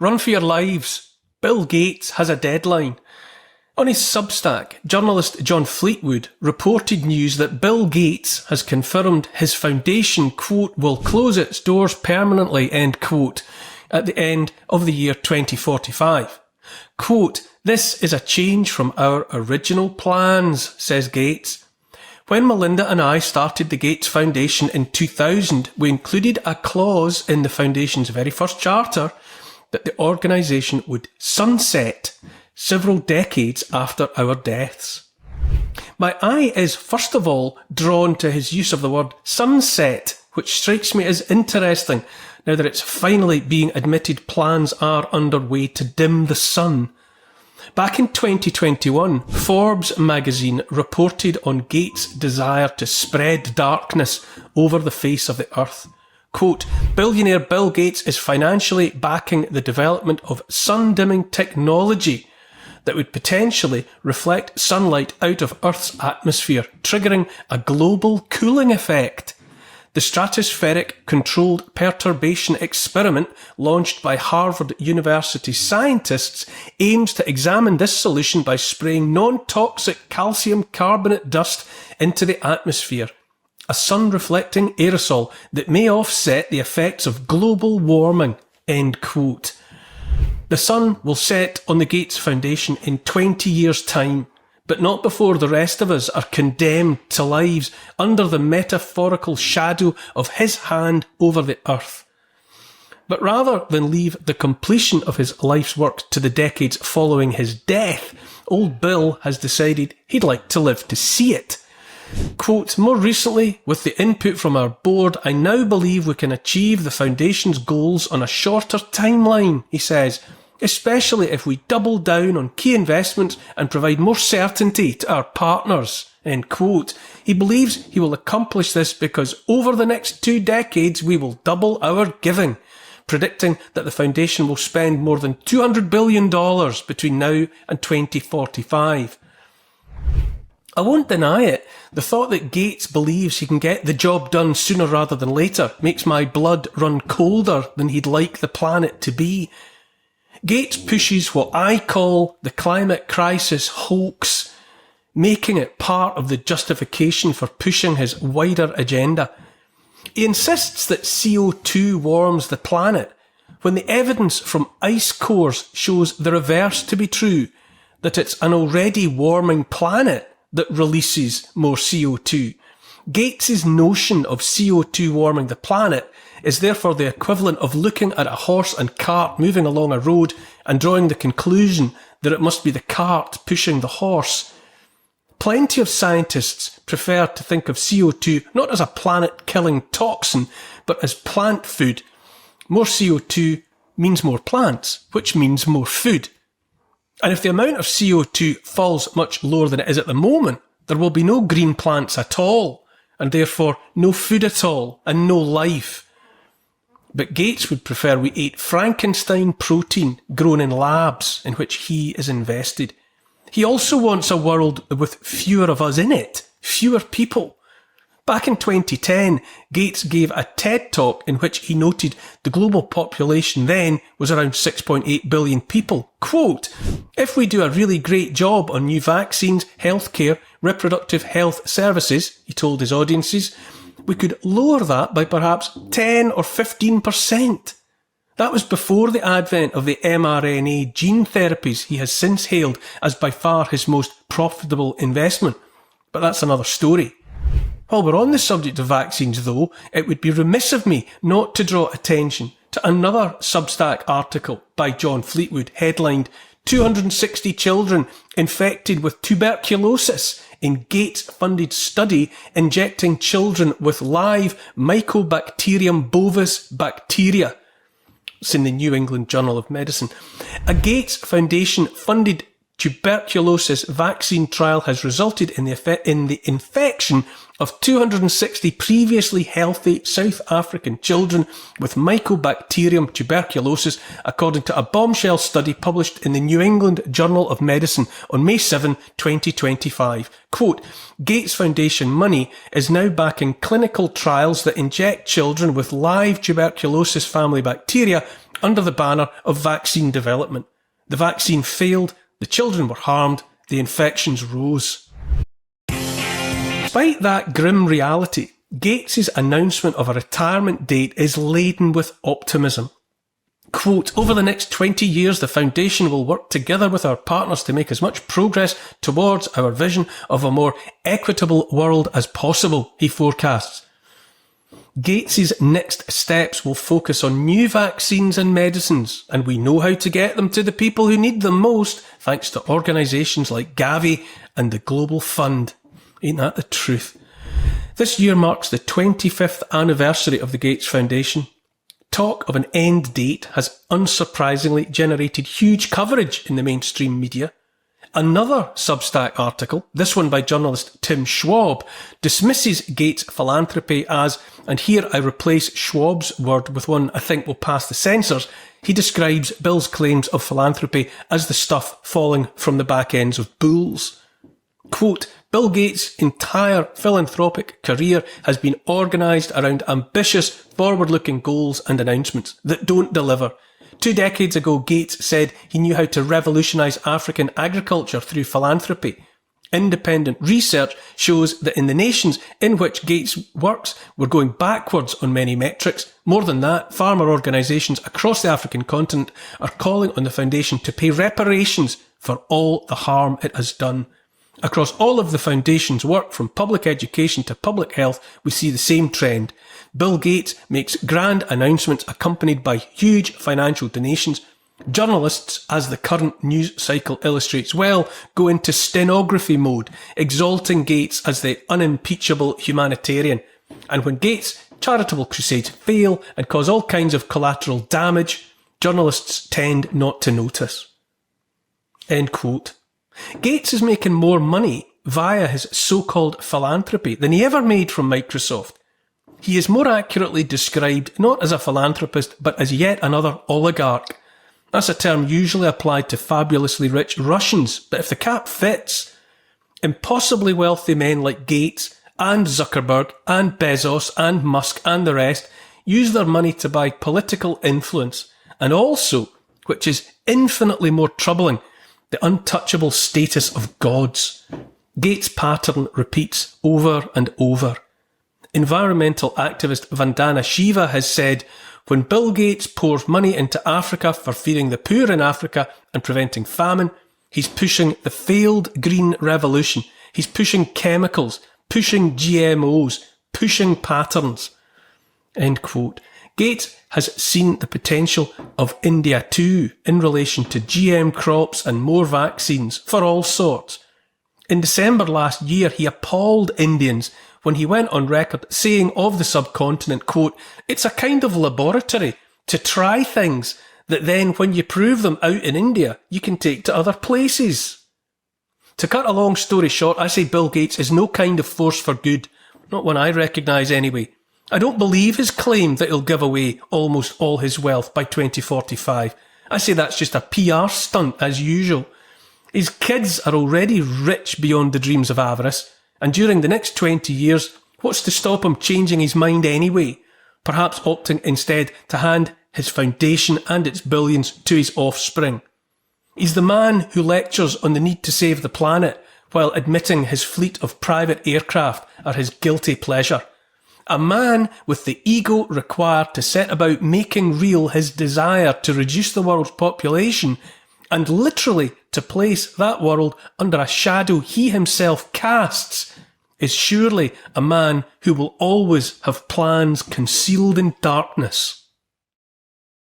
Run for your lives. Bill Gates has a deadline. On his Substack, journalist John Fleetwood reported news that Bill Gates has confirmed his foundation, quote, will close its doors permanently, end quote, at the end of the year 2045. Quote, this is a change from our original plans, says Gates. When Melinda and I started the Gates Foundation in 2000, we included a clause in the Foundation's very first charter that the organisation would sunset several decades after our deaths. My eye is first of all drawn to his use of the word sunset, which strikes me as interesting now that it's finally being admitted plans are underway to dim the sun. Back in 2021, Forbes magazine reported on Gates' desire to spread darkness over the face of the earth. Quote, billionaire Bill Gates is financially backing the development of sun-dimming technology that would potentially reflect sunlight out of Earth's atmosphere, triggering a global cooling effect. The stratospheric controlled perturbation experiment launched by Harvard University scientists aims to examine this solution by spraying non-toxic calcium carbonate dust into the atmosphere, a sun-reflecting aerosol that may offset the effects of global warming, end quote. The sun will set on the Gates Foundation in 20 years' time, but not before the rest of us are condemned to lives under the metaphorical shadow of his hand over the earth. But rather than leave the completion of his life's work to the decades following his death, old Bill has decided he'd like to live to see it. Quote, more recently, with the input from our board, I now believe we can achieve the Foundation's goals on a shorter timeline, he says, especially if we double down on key investments and provide more certainty to our partners, end quote. He believes he will accomplish this because over the next 2 decades we will double our giving, predicting that the Foundation will spend more than $200 billion between now and 2045. I won't deny it. The thought that Gates believes he can get the job done sooner rather than later makes my blood run colder than he'd like the planet to be. Gates pushes what I call the climate crisis hoax, making it part of the justification for pushing his wider agenda. He insists that CO2 warms the planet, when the evidence from ice cores shows the reverse to be true, that it's an already warming planet that releases more CO2. Gates's notion of CO2 warming the planet is therefore the equivalent of looking at a horse and cart moving along a road and drawing the conclusion that it must be the cart pushing the horse. Plenty of scientists prefer to think of CO2 not as a planet-killing toxin, but as plant food. More CO2 means more plants, which means more food. And if the amount of CO2 falls much lower than it is at the moment, there will be no green plants at all, and therefore no food at all, and no life. But Gates would prefer we ate Frankenstein protein grown in labs in which he is invested. He also wants a world with fewer of us in it, fewer people. Back in 2010, Gates gave a TED talk in which he noted the global population then was around 6.8 billion people. Quote, if we do a really great job on new vaccines, healthcare, reproductive health services, he told his audiences, we could lower that by perhaps 10 or 15%. That was before the advent of the mRNA gene therapies he has since hailed as by far his most profitable investment. But that's another story. While we're on the subject of vaccines though, it would be remiss of me not to draw attention to another Substack article by John Fleetwood headlined 260 children infected with tuberculosis in Gates-funded study injecting children with live Mycobacterium bovis bacteria. It's in the New England Journal of Medicine. A Gates Foundation funded tuberculosis vaccine trial has resulted in the infection of 260 previously healthy South African children with Mycobacterium tuberculosis, according to a bombshell study published in the New England Journal of Medicine on May 7, 2025. Quote, Gates Foundation money is now backing clinical trials that inject children with live tuberculosis family bacteria under the banner of vaccine development. The vaccine failed, the children were harmed, the infections rose. Despite that grim reality, Gates' announcement of a retirement date is laden with optimism. Quote, over the next 20 years, the Foundation will work together with our partners to make as much progress towards our vision of a more equitable world as possible, he forecasts. Gates' next steps will focus on new vaccines and medicines, and we know how to get them to the people who need them most, thanks to organisations like Gavi and the Global Fund. Ain't that the truth? This year marks the 25th anniversary of the Gates Foundation. Talk of an end date has unsurprisingly generated huge coverage in the mainstream media. Another Substack article, this one by journalist Tim Schwab, dismisses Gates' philanthropy as, and here I replace Schwab's word with one I think will pass the censors, he describes Bill's claims of philanthropy as the stuff falling from the back ends of bulls. Quote, Bill Gates' entire philanthropic career has been organised around ambitious, forward-looking goals and announcements that don't deliver. 2 decades ago, Gates said he knew how to revolutionise African agriculture through philanthropy. Independent research shows that in the nations in which Gates works, we're going backwards on many metrics. More than that, farmer organisations across the African continent are calling on the Foundation to pay reparations for all the harm it has done. Across all of the Foundation's work, from public education to public health, we see the same trend. Bill Gates makes grand announcements accompanied by huge financial donations. Journalists, as the current news cycle illustrates well, go into stenography mode, exalting Gates as the unimpeachable humanitarian. And when Gates' charitable crusades fail and cause all kinds of collateral damage, journalists tend not to notice. End quote. Gates is making more money via his so-called philanthropy than he ever made from Microsoft. He is more accurately described not as a philanthropist, but as yet another oligarch. That's a term usually applied to fabulously rich Russians, but if the cap fits, impossibly wealthy men like Gates and Zuckerberg and Bezos and Musk and the rest use their money to buy political influence and also, which is infinitely more troubling, the untouchable status of gods. Gates' pattern repeats over and over. Environmental activist Vandana Shiva has said, when Bill Gates pours money into Africa for feeding the poor in Africa and preventing famine, he's pushing the failed green revolution. He's pushing chemicals, pushing GMOs, pushing patterns. End quote. Gates has seen the potential of India too in relation to GM crops and more vaccines for all sorts. In December last year, he appalled Indians when he went on record saying of the subcontinent, quote, it's a kind of laboratory to try things that then when you prove them out in India, you can take to other places. To cut a long story short, I say Bill Gates is no kind of force for good, not one I recognise anyway. I don't believe his claim that he'll give away almost all his wealth by 2045. I say that's just a PR stunt as usual. His kids are already rich beyond the dreams of avarice, and during the next 20 years, what's to stop him changing his mind anyway? Perhaps opting instead to hand his foundation and its billions to his offspring. He's the man who lectures on the need to save the planet while admitting his fleet of private aircraft are his guilty pleasure. A man with the ego required to set about making real his desire to reduce the world's population and literally to place that world under a shadow he himself casts is surely a man who will always have plans concealed in darkness.